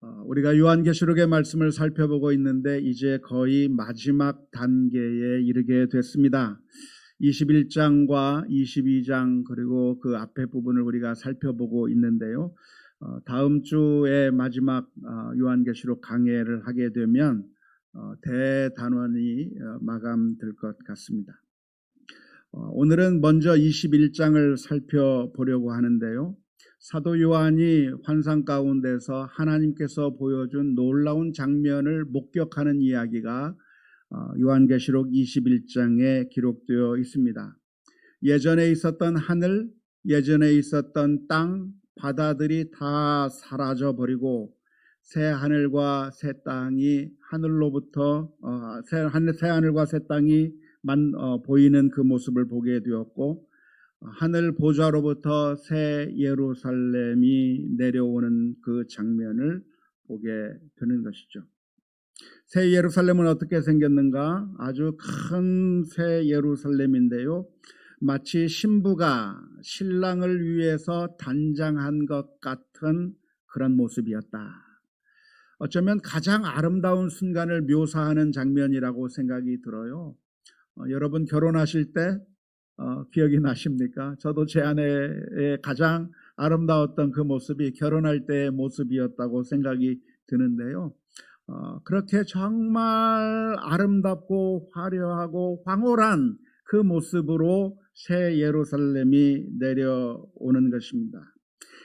우리가 요한계시록의 말씀을 살펴보고 있는데 이제 거의 마지막 단계에 이르게 됐습니다. 21장과 22장 그리고 그 앞에 부분을 우리가 살펴보고 있는데요. 다음 주에 마지막 요한계시록 강해를 하게 되면 대단원이 마감될 것 같습니다. 오늘은 먼저 21장을 살펴보려고 하는데요. 사도 요한이 환상 가운데서 하나님께서 보여준 놀라운 장면을 목격하는 이야기가 요한계시록 21장에 기록되어 있습니다. 예전에 있었던 하늘, 예전에 있었던 땅, 바다들이 다 사라져버리고 새 하늘과 새 땅이 하늘로부터 새 하늘과 새 땅이 보이는 그 모습을 보게 되었고, 하늘 보좌로부터 새 예루살렘이 내려오는 그 장면을 보게 되는 것이죠. 새 예루살렘은 어떻게 생겼는가? 아주 큰 새 예루살렘인데요. 마치 신부가 신랑을 위해서 단장한 것 같은 그런 모습이었다. 어쩌면 가장 아름다운 순간을 묘사하는 장면이라고 생각이 들어요. 여러분 결혼하실 때 기억이 나십니까? 저도 제 아내의 가장 아름다웠던 그 모습이 결혼할 때의 모습이었다고 생각이 드는데요. 그렇게 정말 아름답고 화려하고 황홀한 그 모습으로 새 예루살렘이 내려오는 것입니다.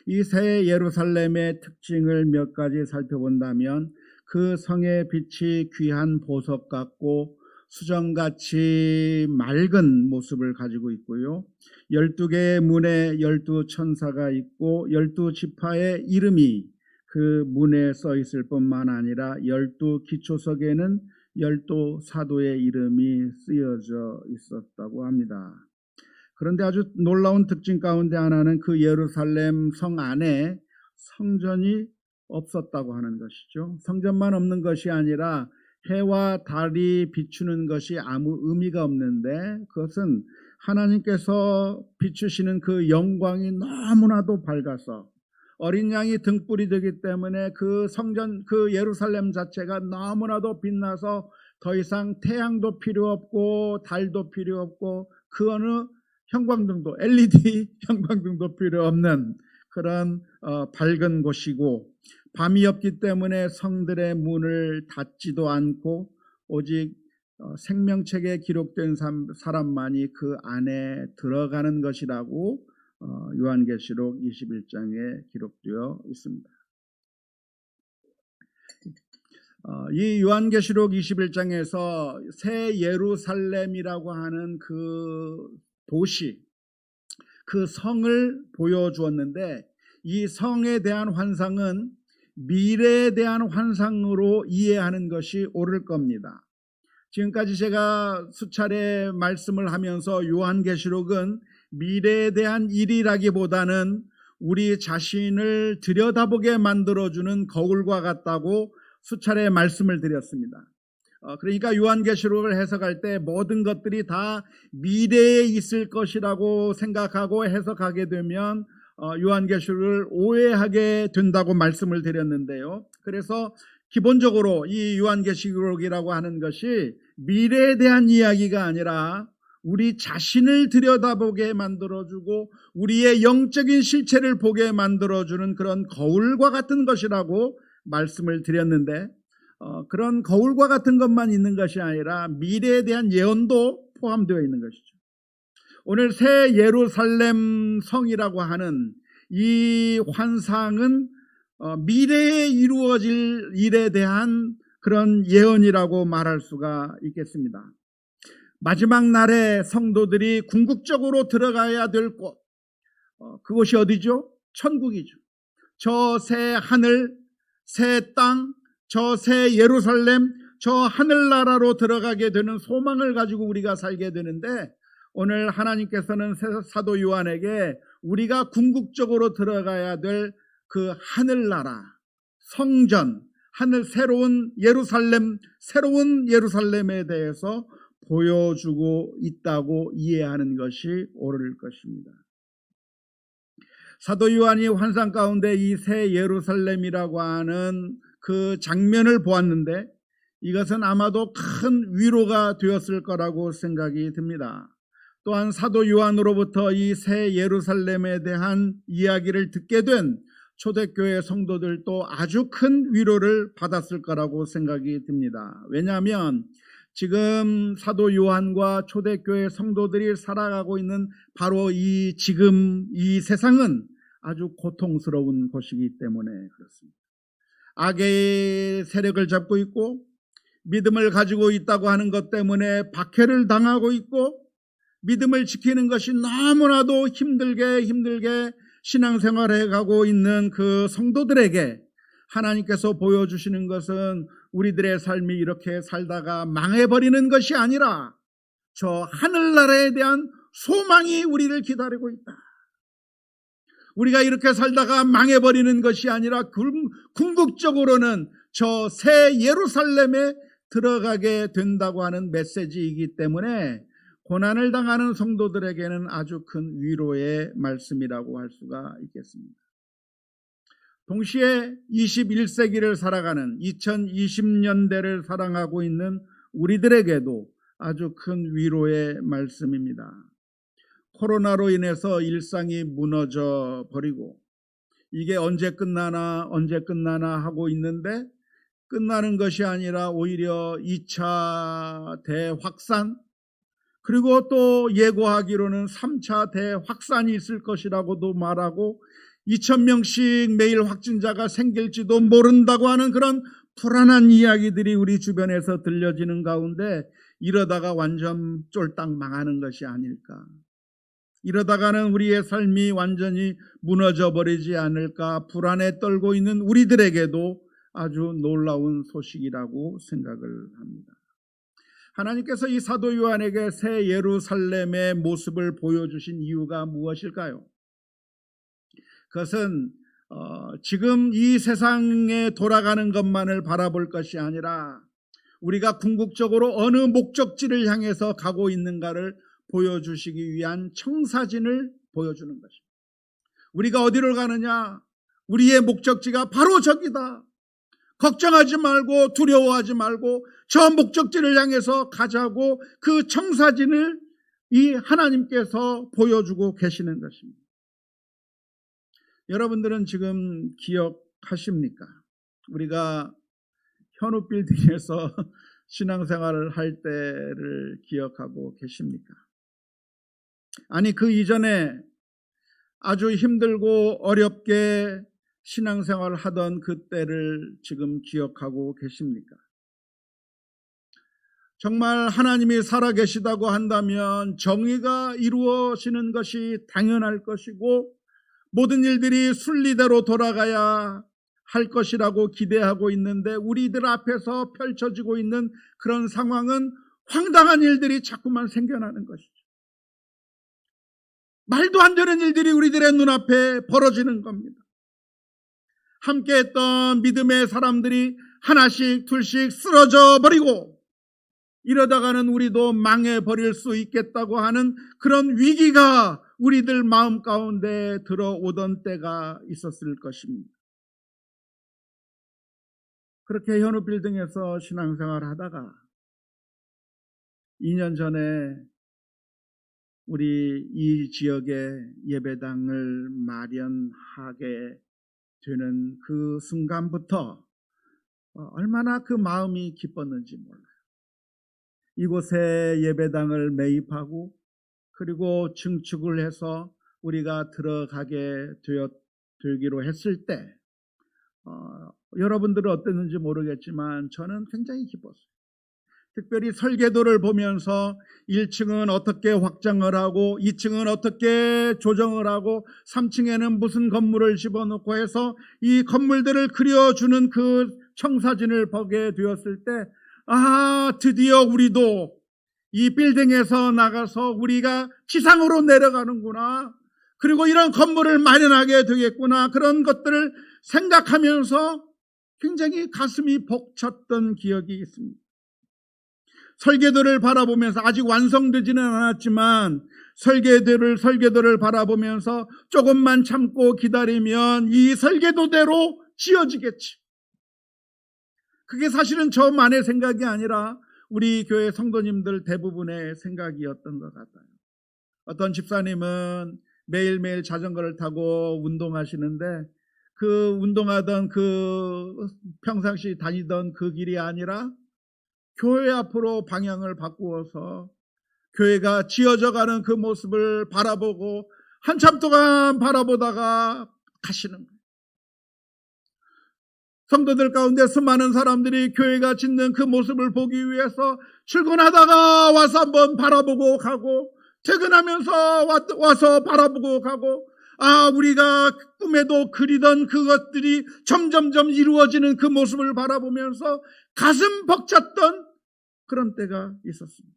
이 새 예루살렘의 특징을 몇 가지 살펴본다면 그 성의 빛이 귀한 보석 같고 수정같이 맑은 모습을 가지고 있고요. 12개의 문에 12천사가 있고 12지파의 이름이 그 문에 써 있을 뿐만 아니라 12기초석에는 12사도의 이름이 쓰여져 있었다고 합니다. 그런데 아주 놀라운 특징 가운데 하나는 그 예루살렘 성 안에 성전이 없었다고 하는 것이죠. 성전만 없는 것이 아니라 해와 달이 비추는 것이 아무 의미가 없는데 그것은 하나님께서 비추시는 그 영광이 너무나도 밝아서 어린 양이 등불이 되기 때문에 그 성전, 그 예루살렘 자체가 너무나도 빛나서 더 이상 태양도 필요 없고 달도 필요 없고 그 어느 형광등도 LED 형광등도 필요 없는 그런 밝은 곳이고, 밤이 없기 때문에 성들의 문을 닫지도 않고 오직 생명책에 기록된 사람만이 그 안에 들어가는 것이라고 요한계시록 21장에 기록되어 있습니다. 이 요한계시록 21장에서 새 예루살렘이라고 하는 그 도시, 그 성을 보여주었는데 이 성에 대한 환상은 미래에 대한 환상으로 이해하는 것이 옳을 겁니다. 지금까지 제가 수차례 말씀을 하면서 요한계시록은 미래에 대한 일이라기보다는 우리 자신을 들여다보게 만들어주는 거울과 같다고 수차례 말씀을 드렸습니다. 그러니까 요한계시록을 해석할 때 모든 것들이 다 미래에 있을 것이라고 생각하고 해석하게 되면 요한계시록을 오해하게 된다고 말씀을 드렸는데요. 그래서 기본적으로 이 요한계시록이라고 하는 것이 미래에 대한 이야기가 아니라 우리 자신을 들여다보게 만들어주고 우리의 영적인 실체를 보게 만들어주는 그런 거울과 같은 것이라고 말씀을 드렸는데, 그런 거울과 같은 것만 있는 것이 아니라 미래에 대한 예언도 포함되어 있는 것이죠. 오늘 새 예루살렘 성이라고 하는 이 환상은 미래에 이루어질 일에 대한 그런 예언이라고 말할 수가 있겠습니다. 마지막 날에 성도들이 궁극적으로 들어가야 될 곳, 그곳이 어디죠? 천국이죠. 저 새 하늘, 새 땅, 저 새 예루살렘, 저 하늘나라로 들어가게 되는 소망을 가지고 우리가 살게 되는데, 오늘 하나님께서는 사도 요한에게 우리가 궁극적으로 들어가야 될 그 하늘나라, 성전, 새로운 예루살렘에 대해서 보여주고 있다고 이해하는 것이 옳을 것입니다. 사도 요한이 환상 가운데 이 새 예루살렘이라고 하는 그 장면을 보았는데 이것은 아마도 큰 위로가 되었을 거라고 생각이 듭니다. 또한 사도 요한으로부터 이 새 예루살렘에 대한 이야기를 듣게 된 초대교회 성도들도 아주 큰 위로를 받았을 거라고 생각이 듭니다. 왜냐하면 지금 사도 요한과 초대교회 성도들이 살아가고 있는 바로 지금 이 세상은 아주 고통스러운 곳이기 때문에 그렇습니다. 악의 세력을 잡고 있고 믿음을 가지고 있다고 하는 것 때문에 박해를 당하고 있고 믿음을 지키는 것이 너무나도 힘들게 신앙생활을 해가고 있는 그 성도들에게 하나님께서 보여주시는 것은 우리들의 삶이 이렇게 살다가 망해버리는 것이 아니라 저 하늘나라에 대한 소망이 우리를 기다리고 있다. 우리가 이렇게 살다가 망해버리는 것이 아니라 궁극적으로는 저 새 예루살렘에 들어가게 된다고 하는 메시지이기 때문에 고난을 당하는 성도들에게는 아주 큰 위로의 말씀이라고 할 수가 있겠습니다. 동시에 21세기를 살아가는 2020년대를 살아가고 있는 우리들에게도 아주 큰 위로의 말씀입니다. 코로나로 인해서 일상이 무너져 버리고 이게 언제 끝나나 하고 있는데 끝나는 것이 아니라 오히려 2차 대확산 그리고 또 예고하기로는 3차 대확산이 있을 것이라고도 말하고 2,000명씩 매일 확진자가 생길지도 모른다고 하는 그런 불안한 이야기들이 우리 주변에서 들려지는 가운데 이러다가 완전 쫄딱 망하는 것이 아닐까. 이러다가는 우리의 삶이 완전히 무너져 버리지 않을까 불안에 떨고 있는 우리들에게도 아주 놀라운 소식이라고 생각을 합니다. 하나님께서 이 사도 요한에게 새 예루살렘의 모습을 보여주신 이유가 무엇일까요? 그것은 지금 이 세상에 돌아가는 것만을 바라볼 것이 아니라 우리가 궁극적으로 어느 목적지를 향해서 가고 있는가를 보여주시기 위한 청사진을 보여주는 것입니다. 우리가 어디로 가느냐? 우리의 목적지가 바로 저기다. 걱정하지 말고 두려워하지 말고 저 목적지를 향해서 가자고 그 청사진을 이 하나님께서 보여주고 계시는 것입니다. 여러분들은 지금 기억하십니까? 우리가 현우 빌딩에서 신앙생활을 할 때를 기억하고 계십니까? 아니 그 이전에 아주 힘들고 어렵게 신앙생활을 하던 그때를 지금 기억하고 계십니까? 정말 하나님이 살아계시다고 한다면 정의가 이루어지는 것이 당연할 것이고 모든 일들이 순리대로 돌아가야 할 것이라고 기대하고 있는데 우리들 앞에서 펼쳐지고 있는 그런 상황은 황당한 일들이 자꾸만 생겨나는 것이죠. 말도 안 되는 일들이 우리들의 눈앞에 벌어지는 겁니다. 함께했던 믿음의 사람들이 하나씩 둘씩 쓰러져 버리고 이러다가는 우리도 망해버릴 수 있겠다고 하는 그런 위기가 우리들 마음 가운데 들어오던 때가 있었을 것입니다. 그렇게 현우 빌딩에서 신앙생활을 하다가 2년 전에 우리 이 지역에 예배당을 마련하게 되는 그 순간부터 얼마나 그 마음이 기뻤는지 몰라요. 이곳에 예배당을 매입하고 그리고 증축을 해서 우리가 들어가게 되기로 했을 때 여러분들은 어땠는지 모르겠지만 저는 굉장히 기뻤어요. 특별히 설계도를 보면서 1층은 어떻게 확장을 하고 2층은 어떻게 조정을 하고 3층에는 무슨 건물을 집어넣고 해서 이 건물들을 그려주는 그 청사진을 보게 되었을 때 드디어 우리도 이 빌딩에서 나가서 우리가 지상으로 내려가는구나. 그리고 이런 건물을 마련하게 되겠구나. 그런 것들을 생각하면서 굉장히 가슴이 벅찼던 기억이 있습니다. 설계도를 바라보면서, 아직 완성되지는 않았지만 설계도를 바라보면서 조금만 참고 기다리면 이 설계도대로 지어지겠지. 그게 사실은 저만의 생각이 아니라 우리 교회 성도님들 대부분의 생각이었던 것 같아요. 어떤 집사님은 매일매일 자전거를 타고 운동하시는데, 그 운동하던 그 평상시 다니던 그 길이 아니라 교회 앞으로 방향을 바꾸어서 교회가 지어져 가는 그 모습을 바라보고 한참 동안 바라보다가 가시는 거예요. 성도들 가운데 수많은 사람들이 교회가 짓는 그 모습을 보기 위해서 출근하다가 와서 한번 바라보고 가고, 퇴근하면서 와서 바라보고 가고, 우리가 꿈에도 그리던 그것들이 점점점 이루어지는 그 모습을 바라보면서 가슴 벅찼던 그런 때가 있었습니다.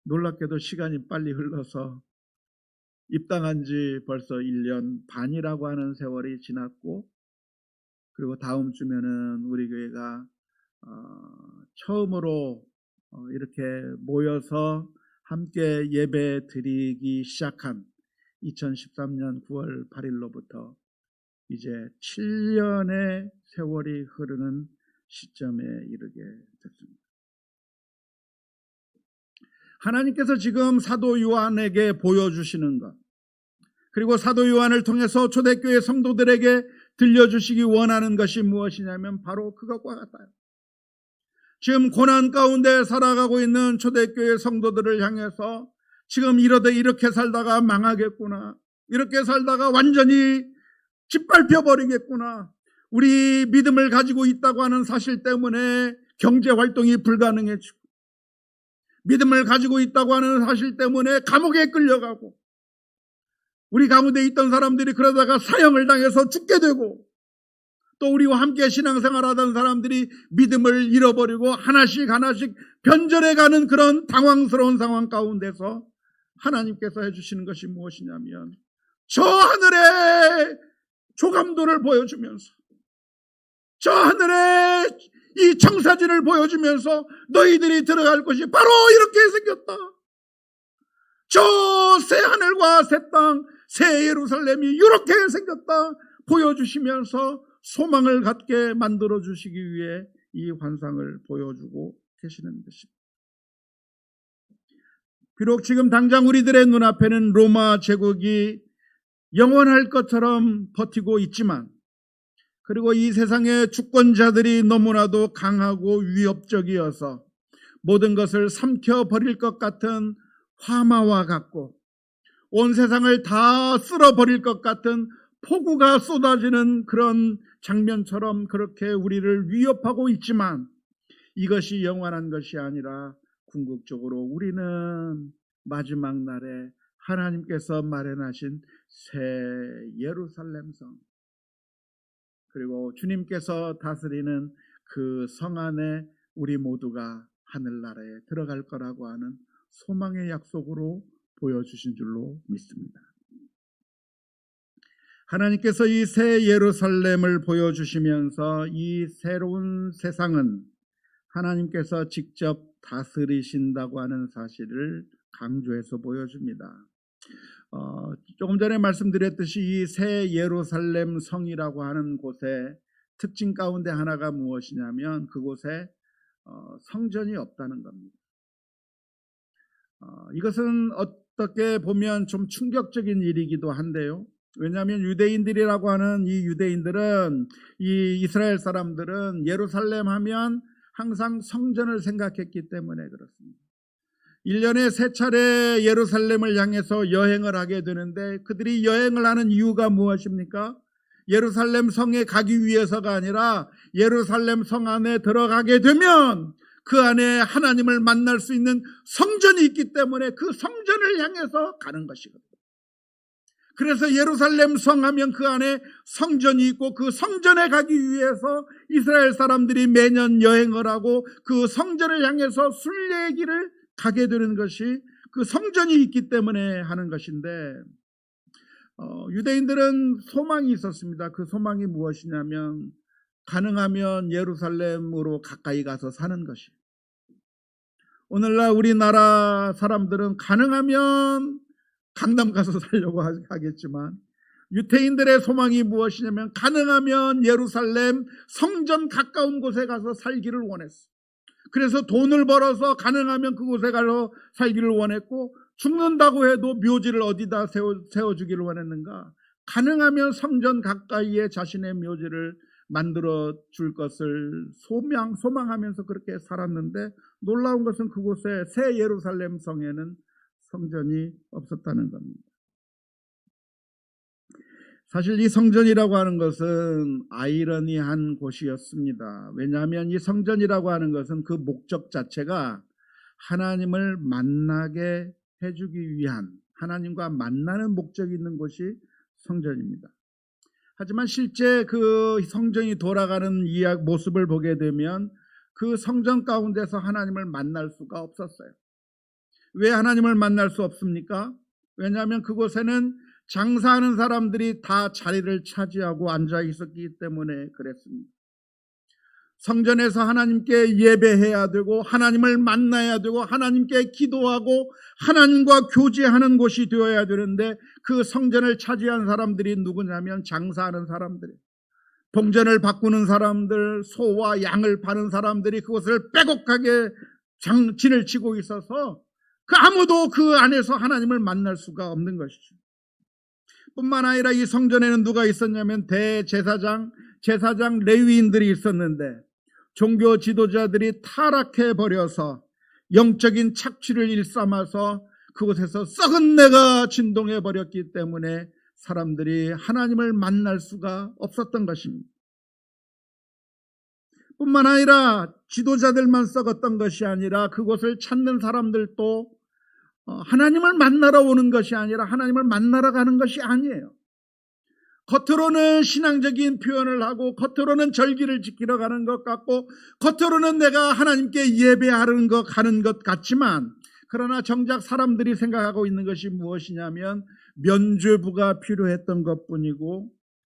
놀랍게도 시간이 빨리 흘러서 입당한 지 벌써 1년 반이라고 하는 세월이 지났고, 그리고 다음 주면은 우리 교회가 처음으로 이렇게 모여서 함께 예배 드리기 시작한 2013년 9월 8일로부터 이제 7년의 세월이 흐르는 시점에 이르게 됐습니다. 하나님께서 지금 사도 요한에게 보여주시는 것, 그리고 사도 요한을 통해서 초대교회 성도들에게 들려주시기 원하는 것이 무엇이냐면 바로 그것과 같아요. 지금 고난 가운데 살아가고 있는 초대교회 성도들을 향해서 지금 이렇게 살다가 망하겠구나, 이렇게 살다가 완전히 짓밟혀 버리겠구나, 우리 믿음을 가지고 있다고 하는 사실 때문에 경제활동이 불가능해지고, 믿음을 가지고 있다고 하는 사실 때문에 감옥에 끌려가고, 우리 가운데 있던 사람들이 그러다가 사형을 당해서 죽게 되고, 또 우리와 함께 신앙생활하던 사람들이 믿음을 잃어버리고 하나씩 변절해가는 그런 당황스러운 상황 가운데서 하나님께서 해주시는 것이 무엇이냐면, 저 하늘의 조감도를 보여주면서, 저 하늘의 이 청사진을 보여주면서 너희들이 들어갈 곳이 바로 이렇게 생겼다, 저 새 하늘과 새 땅, 새 예루살렘이 이렇게 생겼다 보여주시면서 소망을 갖게 만들어주시기 위해 이 환상을 보여주고 계시는 것입니다. 비록 지금 당장 우리들의 눈앞에는 로마 제국이 영원할 것처럼 버티고 있지만, 그리고 이 세상의 주권자들이 너무나도 강하고 위협적이어서 모든 것을 삼켜버릴 것 같은 화마와 같고, 온 세상을 다 쓸어버릴 것 같은 폭우가 쏟아지는 그런 장면처럼 그렇게 우리를 위협하고 있지만, 이것이 영원한 것이 아니라 궁극적으로 우리는 마지막 날에 하나님께서 마련하신 새 예루살렘 성, 그리고 주님께서 다스리는 그 성 안에 우리 모두가 하늘나라에 들어갈 거라고 하는 소망의 약속으로 보여주신 줄로 믿습니다. 하나님께서 이 새 예루살렘을 보여주시면서 이 새로운 세상은 하나님께서 직접 다스리신다고 하는 사실을 강조해서 보여줍니다. 조금 전에 말씀드렸듯이 이 새 예루살렘 성이라고 하는 곳의 특징 가운데 하나가 무엇이냐면 그곳에 성전이 없다는 겁니다. 이것은 어떻게 보면 좀 충격적인 일이기도 한데요. 왜냐하면 유대인들이라고 하는 이 유대인들은, 이 이스라엘 사람들은 예루살렘 하면 항상 성전을 생각했기 때문에 그렇습니다. 1년에 3차례 예루살렘을 향해서 여행을 하게 되는데, 그들이 여행을 하는 이유가 무엇입니까? 예루살렘 성에 가기 위해서가 아니라 예루살렘 성 안에 들어가게 되면 그 안에 하나님을 만날 수 있는 성전이 있기 때문에 그 성전을 향해서 가는 것이거든요. 그래서 예루살렘 성하면 그 안에 성전이 있고, 그 성전에 가기 위해서 이스라엘 사람들이 매년 여행을 하고 그 성전을 향해서 순례의 길을 가게 되는 것이 그 성전이 있기 때문에 하는 것인데, 유대인들은 소망이 있었습니다. 그 소망이 무엇이냐면 가능하면 예루살렘으로 가까이 가서 사는 것이. 오늘날 우리나라 사람들은 가능하면 강남 가서 살려고 하겠지만 유태인들의 소망이 무엇이냐면 가능하면 예루살렘 성전 가까운 곳에 가서 살기를 원했어. 그래서 돈을 벌어서 가능하면 그곳에 가서 살기를 원했고, 죽는다고 해도 묘지를 어디다 세워주기를 원했는가? 가능하면 성전 가까이에 자신의 묘지를 만들어 줄 것을 소망하면서 그렇게 살았는데, 놀라운 것은 그곳에 새 예루살렘 성에는 성전이 없었다는 겁니다. 사실 이 성전이라고 하는 것은 아이러니한 곳이었습니다. 왜냐하면 이 성전이라고 하는 것은 그 목적 자체가 하나님을 만나게 해주기 위한, 하나님과 만나는 목적이 있는 곳이 성전입니다. 하지만 실제 그 성전이 돌아가는 모습을 보게 되면 그 성전 가운데서 하나님을 만날 수가 없었어요. 왜 하나님을 만날 수 없습니까? 왜냐하면 그곳에는 장사하는 사람들이 다 자리를 차지하고 앉아 있었기 때문에 그랬습니다. 성전에서 하나님께 예배해야 되고 하나님을 만나야 되고 하나님께 기도하고 하나님과 교제하는 곳이 되어야 되는데, 그 성전을 차지한 사람들이 누구냐면 장사하는 사람들, 동전을 바꾸는 사람들, 소와 양을 파는 사람들이 그것을 빼곡하게 진을 치고 있어서 아무도 그 안에서 하나님을 만날 수가 없는 것이죠. 뿐만 아니라 이 성전에는 누가 있었냐면 대제사장, 제사장, 레위인들이 있었는데, 종교 지도자들이 타락해 버려서 영적인 착취를 일삼아서 그곳에서 썩은 내가 진동해 버렸기 때문에 사람들이 하나님을 만날 수가 없었던 것입니다. 뿐만 아니라 지도자들만 썩었던 것이 아니라 그곳을 찾는 사람들도 하나님을 만나러 오는 것이 아니라 하나님을 만나러 가는 것이 아니에요. 겉으로는 신앙적인 표현을 하고 겉으로는 절기를 지키러 가는 것 같고 겉으로는 내가 하나님께 예배하는 것 가는 것 같지만, 그러나 정작 사람들이 생각하고 있는 것이 무엇이냐면 면죄부가 필요했던 것뿐이고,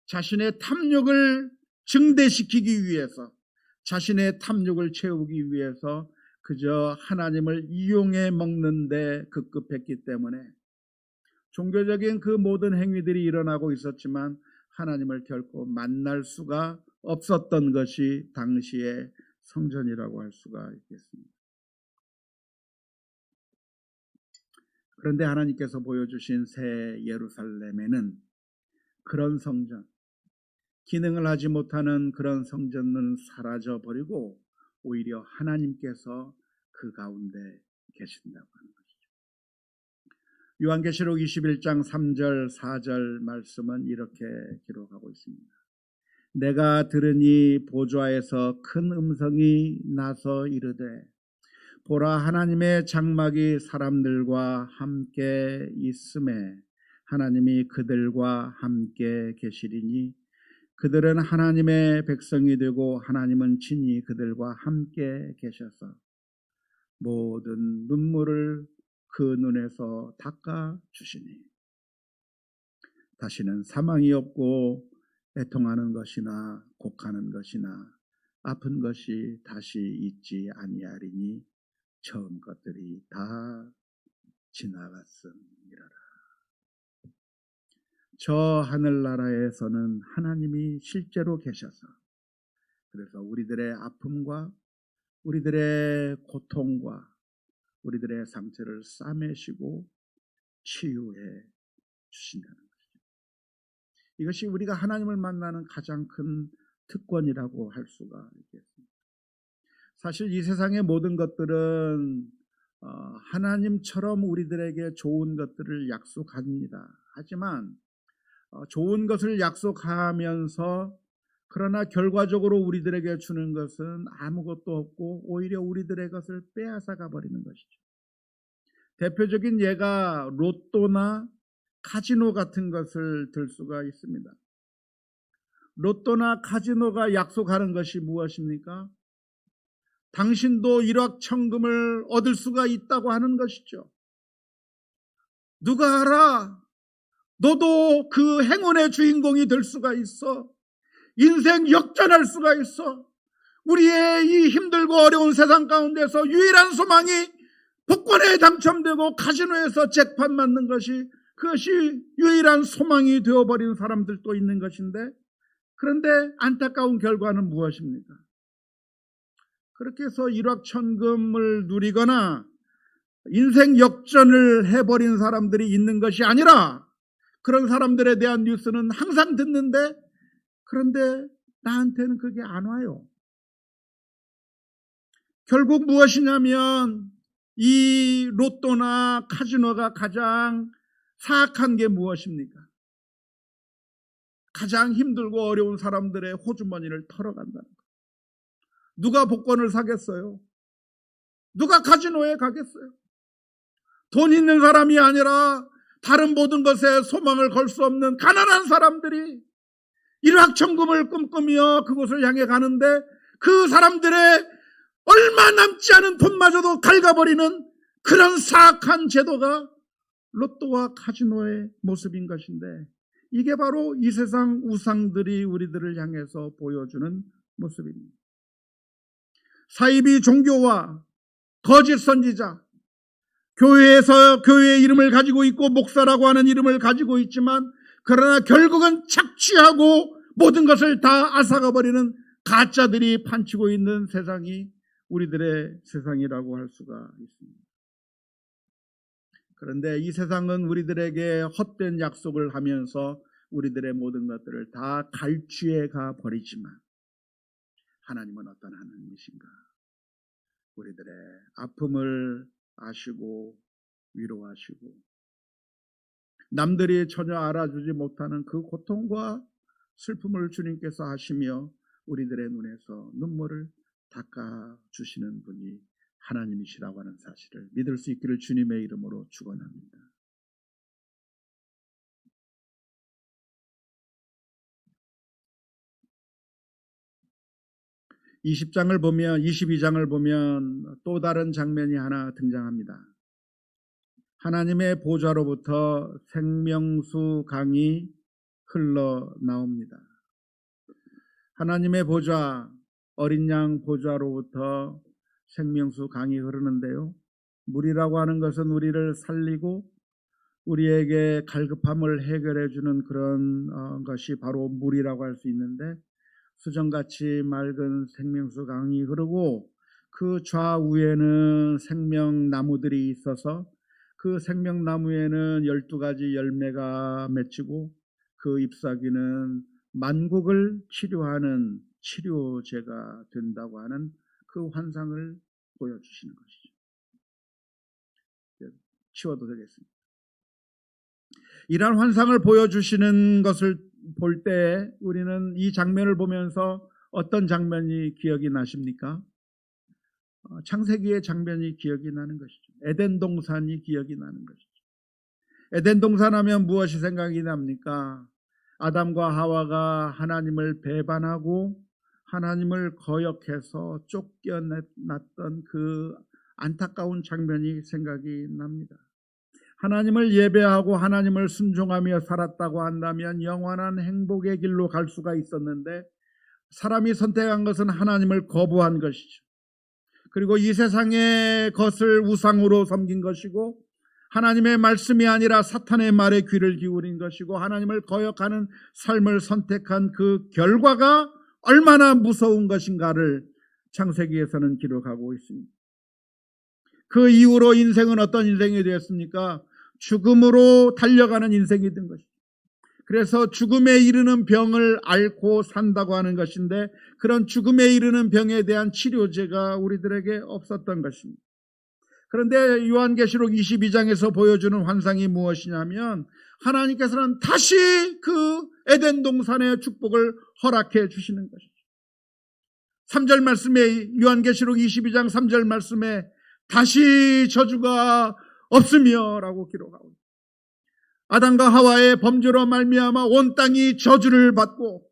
자신의 탐욕을 증대시키기 위해서, 자신의 탐욕을 채우기 위해서 그저 하나님을 이용해 먹는데 급급했기 때문에 종교적인 그 모든 행위들이 일어나고 있었지만 하나님을 결코 만날 수가 없었던 것이 당시의 성전이라고 할 수가 있겠습니다. 그런데 하나님께서 보여주신 새 예루살렘에는 그런 성전, 기능을 하지 못하는 그런 성전은 사라져버리고 오히려 하나님께서 그 가운데 계신다고 하는 것이죠. 요한계시록 21장 3절 4절 말씀은 이렇게 기록하고 있습니다. 내가 들으니 보좌에서 큰 음성이 나서 이르되, 보라, 하나님의 장막이 사람들과 함께 있음에 하나님이 그들과 함께 계시리니 그들은 하나님의 백성이 되고 하나님은 친히 그들과 함께 계셔서 모든 눈물을 그 눈에서 닦아 주시니 다시는 사망이 없고 애통하는 것이나 곡하는 것이나 아픈 것이 다시 있지 아니하리니 처음 것들이 다 지나갔음이라라. 저 하늘나라에서는 하나님이 실제로 계셔서, 그래서 우리들의 아픔과 우리들의 고통과 우리들의 상처를 싸매시고 치유해 주신다는 것이죠. 이것이 우리가 하나님을 만나는 가장 큰 특권이라고 할 수가 있겠습니다. 사실 이 세상의 모든 것들은 하나님처럼 우리들에게 좋은 것들을 약속합니다. 하지만 좋은 것을 약속하면서 그러나 결과적으로 우리들에게 주는 것은 아무것도 없고 오히려 우리들의 것을 빼앗아가 버리는 것이죠. 대표적인 예가 로또나 카지노 같은 것을 들 수가 있습니다. 로또나 카지노가 약속하는 것이 무엇입니까? 당신도 일확천금을 얻을 수가 있다고 하는 것이죠. 누가 알아? 너도 그 행운의 주인공이 될 수가 있어. 인생 역전할 수가 있어. 우리의 이 힘들고 어려운 세상 가운데서 유일한 소망이 복권에 당첨되고 카지노에서 잭팟 맞는 것이, 그것이 유일한 소망이 되어버린 사람들도 있는 것인데, 그런데 안타까운 결과는 무엇입니까? 그렇게 해서 일확천금을 누리거나 인생 역전을 해버린 사람들이 있는 것이 아니라, 그런 사람들에 대한 뉴스는 항상 듣는데, 그런데 나한테는 그게 안 와요. 결국 무엇이냐면, 이 로또나 카지노가 가장 사악한 게 무엇입니까? 가장 힘들고 어려운 사람들의 호주머니를 털어간다는 것. 누가 복권을 사겠어요? 누가 카지노에 가겠어요? 돈 있는 사람이 아니라 다른 모든 것에 소망을 걸 수 없는 가난한 사람들이 일확천금을 꿈꾸며 그곳을 향해 가는데, 그 사람들의 얼마 남지 않은 돈마저도 갉아버리는 그런 사악한 제도가 로또와 카지노의 모습인 것인데, 이게 바로 이 세상 우상들이 우리들을 향해서 보여주는 모습입니다. 사이비 종교와 거짓 선지자, 교회에서 교회의 이름을 가지고 있고 목사라고 하는 이름을 가지고 있지만, 그러나 결국은 착취하고 모든 것을 다 앗아가버리는 가짜들이 판치고 있는 세상이 우리들의 세상이라고 할 수가 있습니다. 그런데 이 세상은 우리들에게 헛된 약속을 하면서 우리들의 모든 것들을 다 갈취해 가 버리지만, 하나님은 어떤 하나님이신가? 우리들의 아픔을 아시고 위로하시고, 남들이 전혀 알아주지 못하는 그 고통과 슬픔을 주님께서 하시며 우리들의 눈에서 눈물을 닦아주시는 분이 하나님이시라고 하는 사실을 믿을 수 있기를 주님의 이름으로 축원합니다. 보면 22장을 보면 또 다른 장면이 하나 등장합니다. 하나님의 보좌로부터 생명수 강이 흘러나옵니다. 하나님의 보좌, 어린 양 보좌로부터 생명수 강이 흐르는데요, 물이라고 하는 것은 우리를 살리고 우리에게 갈급함을 해결해 주는 그런 것이 바로 물이라고 할 수 있는데, 수정같이 맑은 생명수 강이 흐르고 그 좌우에는 생명나무들이 있어서 그 생명나무에는 12가지 열매가 맺히고 그 잎사귀는 만국을 치료하는 치료제가 된다고 하는 그 환상을 보여주시는 것이죠. 치워도 되겠습니다. 이러한 환상을 보여주시는 것을 볼 때 우리는 이 장면을 보면서 어떤 장면이 기억이 나십니까? 창세기의 장면이 기억이 나는 것이죠. 에덴 동산이 기억이 나는 것이죠. 에덴 동산 하면 무엇이 생각이 납니까? 아담과 하와가 하나님을 배반하고 하나님을 거역해서 쫓겨났던 그 안타까운 장면이 생각이 납니다. 하나님을 예배하고 하나님을 순종하며 살았다고 한다면 영원한 행복의 길로 갈 수가 있었는데, 사람이 선택한 것은 하나님을 거부한 것이죠. 그리고 이 세상의 것을 우상으로 섬긴 것이고, 하나님의 말씀이 아니라 사탄의 말에 귀를 기울인 것이고, 하나님을 거역하는 삶을 선택한 그 결과가 얼마나 무서운 것인가를 창세기에서는 기록하고 있습니다. 그 이후로 인생은 어떤 인생이 되었습니까? 죽음으로 달려가는 인생이 된 것이죠. 그래서 죽음에 이르는 병을 앓고 산다고 하는 것인데, 그런 죽음에 이르는 병에 대한 치료제가 우리들에게 없었던 것입니다. 그런데 요한계시록 22장에서 보여주는 환상이 무엇이냐면, 하나님께서는 다시 그 에덴 동산의 축복을 허락해 주시는 것이죠. 3절 말씀에, 요한계시록 22장 3절 말씀에 다시 저주가 없으며 라고 기록하고 있습니다. 아담과 하와의 범죄로 말미암아 온 땅이 저주를 받고,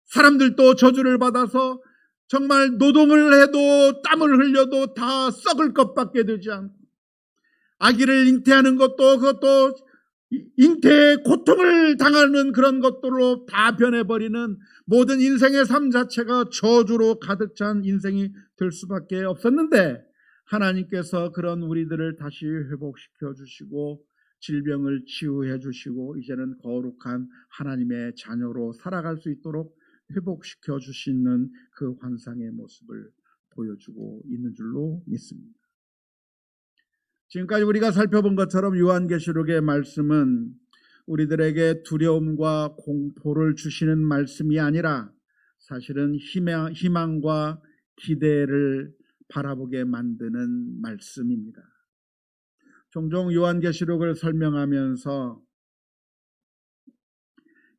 사람들도 저주를 받아서 정말 노동을 해도 땀을 흘려도 다 썩을 것밖에 되지 않고, 아기를 잉태하는 것도 그것도 잉태의 고통을 당하는 그런 것들로 다 변해버리는 모든 인생의 삶 자체가 저주로 가득 찬 인생이 될 수밖에 없었는데, 하나님께서 그런 우리들을 다시 회복시켜 주시고 질병을 치유해 주시고 이제는 거룩한 하나님의 자녀로 살아갈 수 있도록 회복시켜 주시는 그 환상의 모습을 보여주고 있는 줄로 믿습니다. 지금까지 우리가 살펴본 것처럼 요한계시록의 말씀은 우리들에게 두려움과 공포를 주시는 말씀이 아니라 사실은 희망과 기대를 바라보게 만드는 말씀입니다. 종종 요한계시록을 설명하면서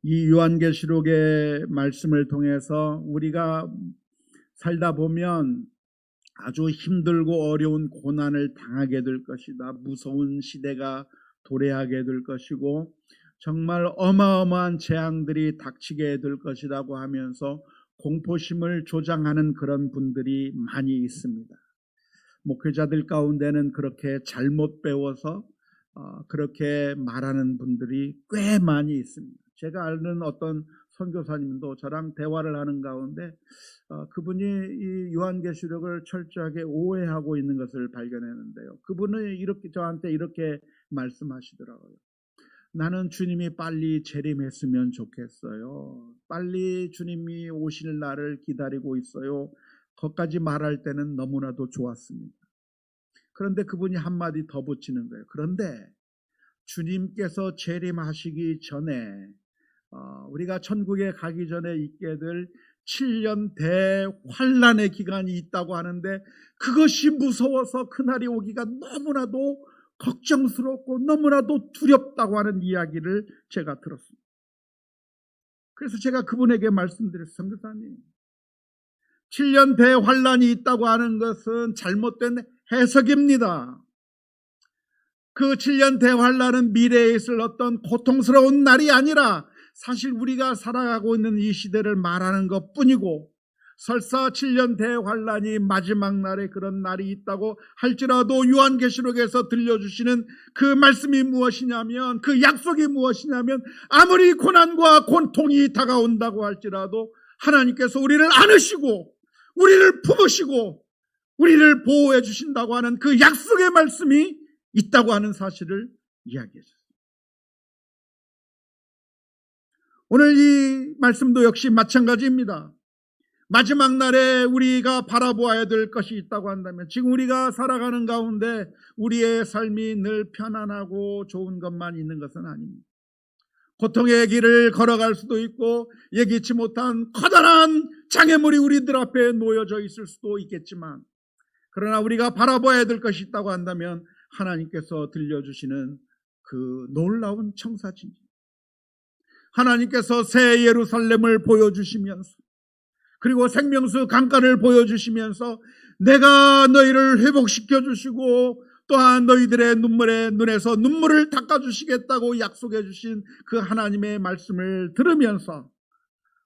이 요한계시록의 말씀을 통해서 우리가 살다 보면 아주 힘들고 어려운 고난을 당하게 될 것이다. 무서운 시대가 도래하게 될 것이고 정말 어마어마한 재앙들이 닥치게 될 것이라고 하면서 공포심을 조장하는 그런 분들이 많이 있습니다. 목회자들 가운데는 그렇게 잘못 배워서 그렇게 말하는 분들이 꽤 많이 있습니다. 제가 아는 어떤 선교사님도 저랑 대화를 하는 가운데 그분이 이 요한계시록을 철저하게 오해하고 있는 것을 발견했는데요. 그분은 저한테 이렇게 말씀하시더라고요. 나는 주님이 빨리 재림했으면 좋겠어요. 빨리 주님이 오실 날을 기다리고 있어요. 거기까지 말할 때는 너무나도 좋았습니다. 그런데 그분이 한마디 더 붙이는 거예요. 그런데 주님께서 재림하시기 전에 우리가 천국에 가기 전에 있게 될 7년 대환란의 기간이 있다고 하는데 그것이 무서워서 그날이 오기가 너무나도 걱정스럽고 너무나도 두렵다고 하는 이야기를 제가 들었습니다. 그래서 제가 그분에게 말씀드렸어요. 선교사님, 7년 대환란이 있다고 하는 것은 잘못된 해석입니다. 그 7년 대환란은 미래에 있을 어떤 고통스러운 날이 아니라 사실 우리가 살아가고 있는 이 시대를 말하는 것뿐이고, 설사 7년 대환란이 마지막 날에 그런 날이 있다고 할지라도 요한계시록에서 들려주시는 그 말씀이 무엇이냐면, 그 약속이 무엇이냐면, 아무리 고난과 고통이 다가온다고 할지라도 하나님께서 우리를 안으시고 우리를 품으시고 우리를 보호해 주신다고 하는 그 약속의 말씀이 있다고 하는 사실을 이야기했습니다. 오늘 이 말씀도 역시 마찬가지입니다. 마지막 날에 우리가 바라보아야 될 것이 있다고 한다면, 지금 우리가 살아가는 가운데 우리의 삶이 늘 편안하고 좋은 것만 있는 것은 아닙니다. 고통의 길을 걸어갈 수도 있고 예기치 못한 커다란 장애물이 우리들 앞에 놓여져 있을 수도 있겠지만, 그러나 우리가 바라봐야 될 것이 있다고 한다면 하나님께서 들려주시는 그 놀라운 청사진입니다. 하나님께서 새 예루살렘을 보여주시면서, 그리고 생명수 강가를 보여주시면서 내가 너희를 회복시켜 주시고 또한 너희들의 눈에서 눈물을 닦아주시겠다고 약속해 주신 그 하나님의 말씀을 들으면서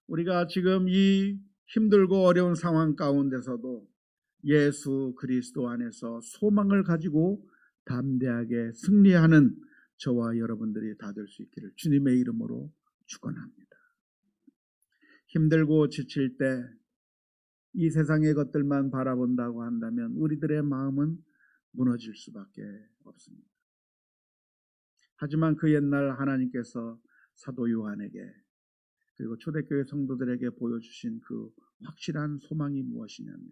우리가 지금 이 힘들고 어려운 상황 가운데서도 예수 그리스도 안에서 소망을 가지고 담대하게 승리하는 저와 여러분들이 다 될 수 있기를 주님의 이름으로 축원합니다. 힘들고 지칠 때 이 세상의 것들만 바라본다고 한다면 우리들의 마음은 무너질 수밖에 없습니다. 하지만 그 옛날 하나님께서 사도 요한에게 그리고 초대교회 성도들에게 보여주신 그 확실한 소망이 무엇이냐면,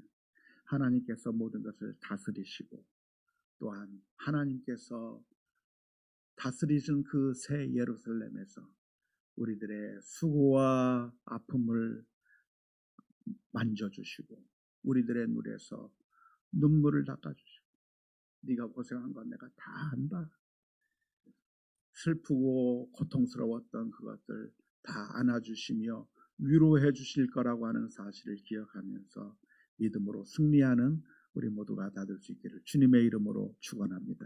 하나님께서 모든 것을 다스리시고 또한 하나님께서 다스리신 그 새 예루살렘에서 우리들의 수고와 아픔을 만져주시고 우리들의 눈에서 눈물을 닦아주시고, 네가 고생한 건 내가 다 안다. 슬프고 고통스러웠던 그것들 다 안아주시며 위로해 주실 거라고 하는 사실을 기억하면서 믿음으로 승리하는 우리 모두가 다 될 수 있기를 주님의 이름으로 축원합니다.